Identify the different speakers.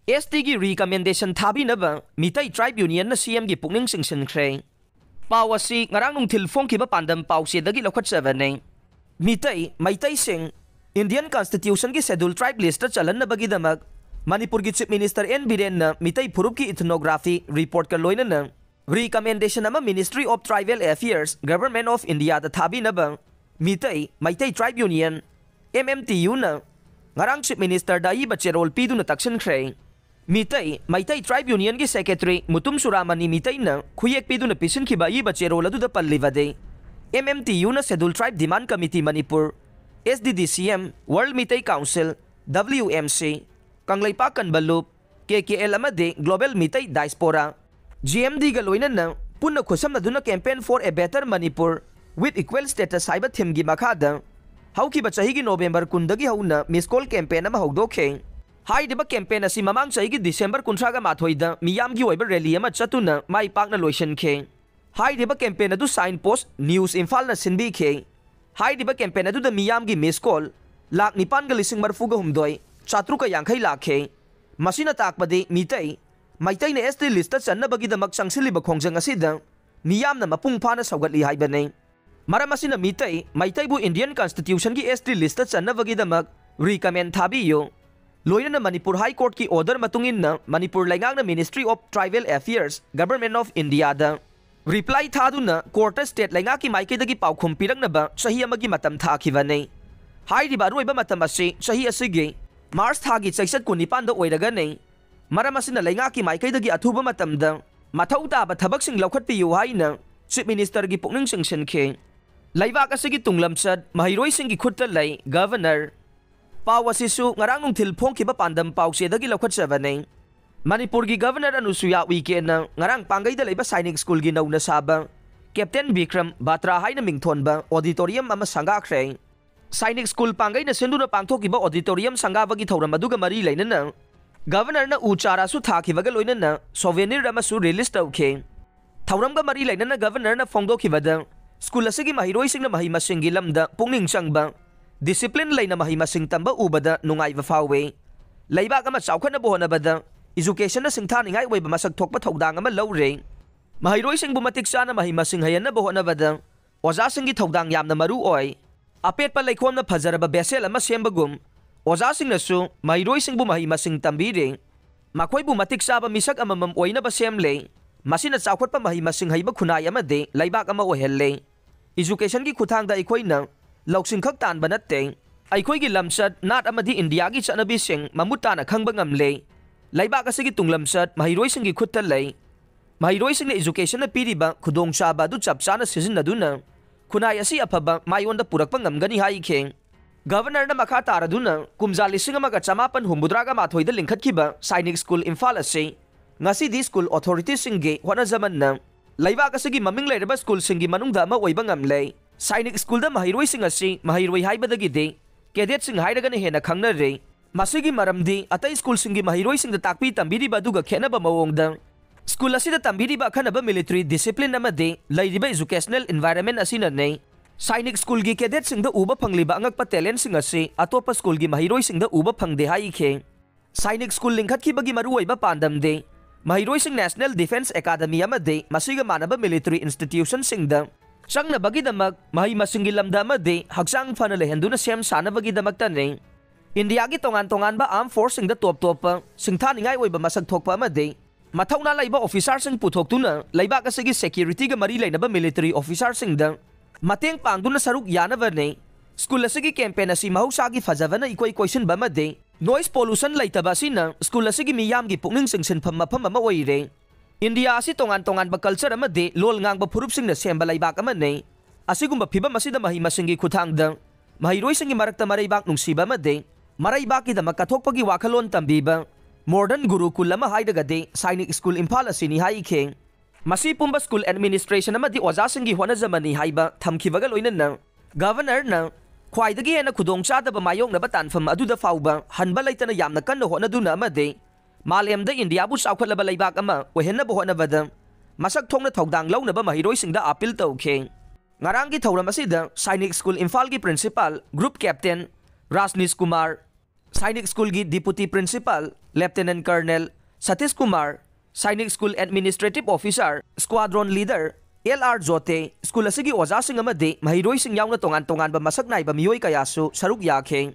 Speaker 1: ST की recommendation थाबीनबा मितई tribe union CM की पुकनिंग सिंगसनख्रे पाव असी ngarang nungthil phongkiba pandam pausedagi lokhatchabane मितई Meitei Singh Indian constitution की schedule tribe list चलनबगीदमक Manipur की chief minister N Biren मितई फुरुप की ethnography report का लोइनन रिकमेंडेशन अमा ministry of tribal affairs government of India दा थाबीनबा मितई Meitei tribe union MMTU ना ngarang chief minister दा इबा चेरोल पीदुना तक्सनख्रे मितई मैतई ट्राइब यूनियन की secretary Mutum सुरामनी मितई ना खुयेक पीदुना पिसनखिबा इबा चेरोल अदुदा पल्लिवदे MMTU ना schedule tribe demand committee Manipur SDDCM world Meitei council WMC कंगलैपा कनबलुप KKL अमदे ग्लोबल मितई डायस्पोरा GMD गा लोइनन पुन्ना खुसमनदुना campaign for a better Manipur with equal status हाइबा थीम की मखादा हौकिबा चही की नोवेंबर कुंदगी हौना मिसकॉल कैंपेन अमा हौदोखे हाइदिबा कैंपेन असी ममांग चही की डिसेंबर कुंथ्रागा माथोइदा मियाम की ओइबा रैली अमा चतुना माई पाकना लोइसनखे हाइदिबा कैंपेन अदु साइन पोस्ट न्यूज इम्फाल ना सिनबीखे हाइदिबा कैंपेन अदु द मियाम की मिसकॉल लाख निपान गा लिसिंग मरफुगा हुमदोय चात्रुका यांखै लाखे मसिना ताकबदे मितई मैतई ने ST लिस्ट चन्नबगीदमक चंगसिलिबा खोंजंग असिदा मियामना मपुंग फाना सौगतली हाइबने मरम असिना मितई मैतईबु इंडियन कॉन्स्टिट्यूशन की ST लिस्ट चन्नबगीदमक रिकमेंड थाबियो लोइनना मणिपुर हाई कोर्ट की ऑर्डर मतुंगिन मणिपुर लैंगांगना ministry of tribal affairs government of India दा रिप्लाई थादुना कोर्ट स्टेट लैंगा की माइकेदगी पाउखुम पिरंगनबा चही अमगी मतम थाखिबने हाइदिबा रोइबा मतम असि चही असिगे मार्च थागी चैसत कुनिपान दा ओइरगने मरम असिना लैंगा की माइकेदगी अथुबा मतमदा मथौ ताबा थबकसिंग लौखटपियु हाइना चीफ मिनिस्टर की पुकनिंग सिंगसनखे लैबाक असगी तुंगलमचद महिरोइसिंग की खुट्टा लै गवर्नर पाव असिसु ngarang nungthil phongkiba pandam pausedagi lokhatchabane Manipur की governor Anusuiya Uikey ngarang pangaida leiba Sainik school की नौना साबा कैप्टन विक्रम बात्रा हाइना मिंगथोनबा ऑडिटोरियम अमा संगाख्रे सैनिक स्कूल पांगाइना सेंदुना पांगथोकिबा ऑडिटोरियम संगाबगी थौरम अदुगा मरी लैनना गवर्नर ना उचारासु थाखिबगा लोइनना सोवेनिर अमसु रिलीज तौखे थौरमगा मरी लैनना गवर्नर ना फोंदोखिबदा स्कूल असगी महिरोइसिंगना महि मसिंगी लमदा पुंगनिंग चंगबा डिसिप्लिन लैना महि मसिंग तंबा उबदा नुंगाइबा फावे लैबाक अमा चाउखनबा होनबदा एजुकेशन ना सिंथानिंगाइ ओइबा मसक थोकपा थौदांग अमा लौरे महिरोइसिंगबु मतिक चाना महि मसिंग हयनबा होनबदा ओजासिंगी थौदांग यामना मरु ओय अपेटपा लैखोमना फजरबा बेसेल अमा सेमबगुम ओजासिंगनसु महिरोइसिंगबु महि मसिंग तंबीरे मखोइबु मतिक चाबा मिसक अममम ओइनबा सेमले मसिना चाउखटपा महि मसिंग हयबा खुनाय अमदे लैबाक अमा ओहेल्ले एजुकेशन की खुथांगदा अखोइना लौसिंग खक तानबा नत्ते अखोइगी लमचत नाट अमदि इंडिया की चनबीसिंग ममुताना खंगबा ngamle लैबाक असगी तुंगलमचत महिरोइसिंग की खुत्ता लै महिरोइसिंग एजुकेशन पीरिबा खुदोंचाबा दु चपचाना सिजिनदुना खुनाय असि अफबा मायोंदा पुरकपा ngamgani हाइखे गवर्नर ना मखा तारदुना कुमजा लिसिंग अमगा चमापन हुमुद्रागा माथोइदा लिंखतखिबा सैनिक स्कूल इम्फाल असे ngasi स्कूल अथॉरिटी सिंगे होनाजमन्ना लैबाक असगी ममिंग लैरबा स्कूल सिंगी मनुंगदा अमा ओइबा ngamle सैनिक स्कूल दा महिरोइसिंग असि महिरोइ हाइबदगी दे कैडेट सिंग हाइरगने हेना खंगनरे मसिगी मरमदी अतै स्कूल सिंगी महिरोइसिंग दा ताकपी तंबीरिबा दुगा खेनबा मवोंगदा स्कूल असिदा तंबीरिबा खनबा मिलिटरी डिसिप्लिन अमदे लैरिबा एजुकेशनल एनवायरनमेंट असिना नै सैनिक स्कूल की कैडेट सिंग दा उबा फंगलिबा अंगकपा टैलेंट सिंग असि अतोपा स्कूल की महिरोइसिंग दा उबा फंगदे हाइखे सैनिक स्कूल लिंखतखिबगी मरुओइबा पांदमदे महिरोइसिंग नेशनल डिफेंस एकेडमी अमदे मसिगा मानबा मिलिटरी इंस्टीट्यूशन सिंग दा चंगनबगीदमक महि मसिंगी लमदा अमदे हक्चांग फना लेहंदुना सेम सानबगीदमक्तने इंडिया की तोंगान तोंगानबा आर्म फोर्स सिंग दा टॉप टॉप सिंथानिंगाइ ओइबा मसक थोकपा अमदे मथौना लैबा ऑफिसर सिंग पुथोक्तुना लैबाक असगी सिक्योरिटी गा मरी लैनबा मिलिटरी ऑफिसर सिंग दा मतेंग पांगदुना सरुक यानबने स्कूल असगी कैंपेन असि महौसागी फजबना इकोइ क्वेश्चन बमदे नॉइस पोल्यूशन लैतबा सिना स्कूल असगी मियामगी पुकनिंग सिंगसिनफम मफम अमा ओइरे इंडिया असि तोंगान तोंगान कल्चर अमदे लोल ngang फुरुप सिंगना सेंबा लैबाक अमने असिगुम्बा फिबम असिदा महि मसिंगी खुथांगदा महिरोइसिंगी मरक्ता मरैबाक नुंसीबा अमदे मरैबाकीदमक कथोकपगी वाखलोन तंबीबा मॉडर्न गुरुकुल अमा हाइदगदे सैनिक स्कूल इम्फाल असिनी हाइखे मसी पुंबा स्कूल एडमिनिस्ट्रेशन अमदि ओजासिंगी होनाजमनी हाइबा थमखिबगा लोइनना गवर्नर ना ख्वाइदगी हेना खुदोंचादबा मायोंगनबा तानफम अदुदा फाउबा हनबा लैतना यामना कन्न होनादुना अमदे मालेमदा इंडियाबु चाउखलबा लैबाक अमा ओहेनबा होनबदा मसक थोंगना थौदांग लौनबा महिरोइसिंगदा अपील तौखे ngaranggi thौरम असिदा सैनिक स्कूल इम्फाल की principal group captain Rajneesh Kumar Sainik School gi Deputy Principal Lieutenant Colonel Satish Kumar, Sainik School Administrative Officer, Squadron Leader LR Jote, School asigi oja sing amadi mahiroi sing yauna tongan-tongan ba masaknai ba miyoy kaya su saruk yakhe.